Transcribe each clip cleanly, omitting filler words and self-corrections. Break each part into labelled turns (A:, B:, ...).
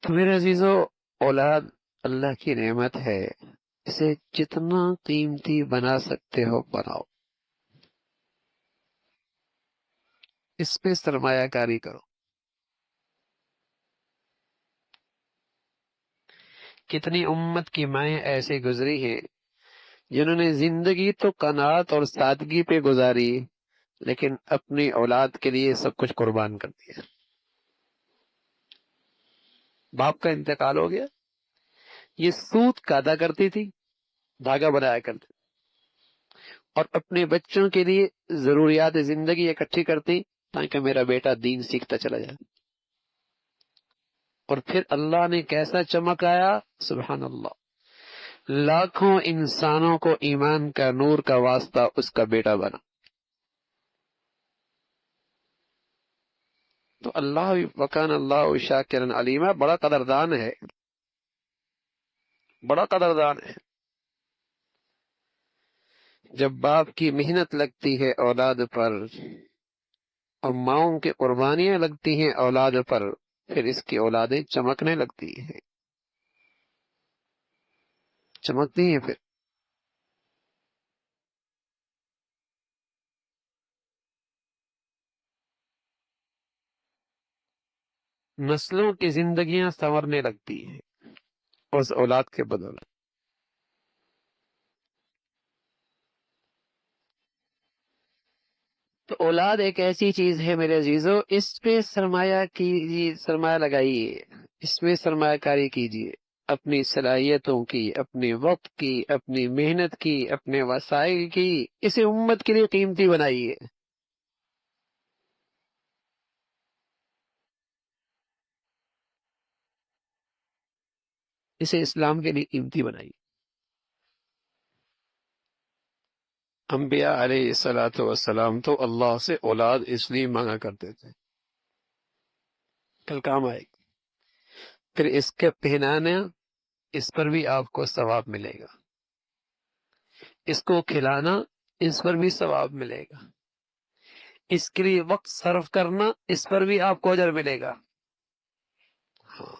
A: تو میرے عزیزو، اولاد اللہ کی نعمت ہے، اسے جتنا قیمتی بنا سکتے ہو بناؤ، اس پہ سرمایہ کاری کرو۔ کتنی امت کی مائیں ایسے گزری ہیں جنہوں نے زندگی تو قناعت اور سادگی پہ گزاری، لیکن اپنی اولاد کے لیے سب کچھ قربان کر دیا۔ باپ کا انتقال ہو گیا، یہ سود کادا کرتی تھی، دھاگا بنایا کرتی، اور اپنے بچوں کے لیے ضروریات زندگی اکٹھی کرتی تاکہ میرا بیٹا دین سیکھتا چلا جائے۔ اور پھر اللہ نے کیسا چمکایا، سبحان اللہ، لاکھوں انسانوں کو ایمان کا نور کا واسطہ اس کا بیٹا بنا۔ تو اللہ وکان اللہ شاکرا علیما، بڑا قدردان ہے، بڑا قدردان ہے۔ جب باپ کی محنت لگتی ہے اولاد پر اور ماؤں کی قربانیاں لگتی ہیں اولاد پر، پھر اس کی اولادیں چمکنے لگتی ہیں، چمکتی ہیں۔ پھر نسلوں کی زندگیاں سنورنے لگتی ہیں اس اولاد کے بدولت۔ تو اولاد ایک ایسی چیز ہے میرے عزیزو، اس پہ سرمایہ کیجیے، سرمایہ لگائیے، اس میں سرمایہ کاری کیجیے، اپنی صلاحیتوں کی، اپنے وقت کی، اپنی محنت کی، اپنے وسائل کی، اسے امت کے لیے قیمتی بنائیے، اسے اسلام کے لیے قیمتی بنائیے۔ انبیاء علیہ الصلوۃ والسلام تو اللہ سے اولاد اس لیے مانگا کرتے تھے، کل کام آئے گی۔ پھر اس کے پہنانا، اس پر بھی آپ کو ثواب ملے گا، اس کو کھلانا، اس پر بھی ثواب ملے گا، اس کے لیے وقت صرف کرنا، اس پر بھی آپ کو اجر ملے گا۔ ہاں،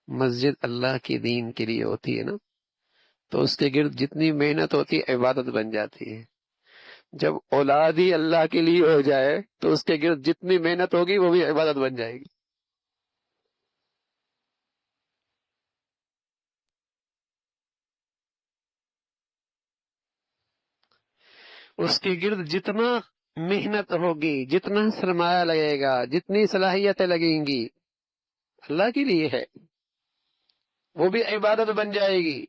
A: مسجد اللہ کی دین کے لیے ہوتی ہے نا، تو اس کے گرد جتنی محنت ہوتی ہے عبادت بن جاتی ہے۔ جب اولاد ہی اللہ کے لیے ہو جائے تو اس کے گرد جتنی محنت ہوگی وہ بھی عبادت بن جائے گی۔ اس کے گرد جتنا محنت ہوگی، جتنا سرمایہ لگے گا، جتنی صلاحیتیں لگیں گی، اللہ کے لیے ہے، وہ بھی عبادت بن جائے گی۔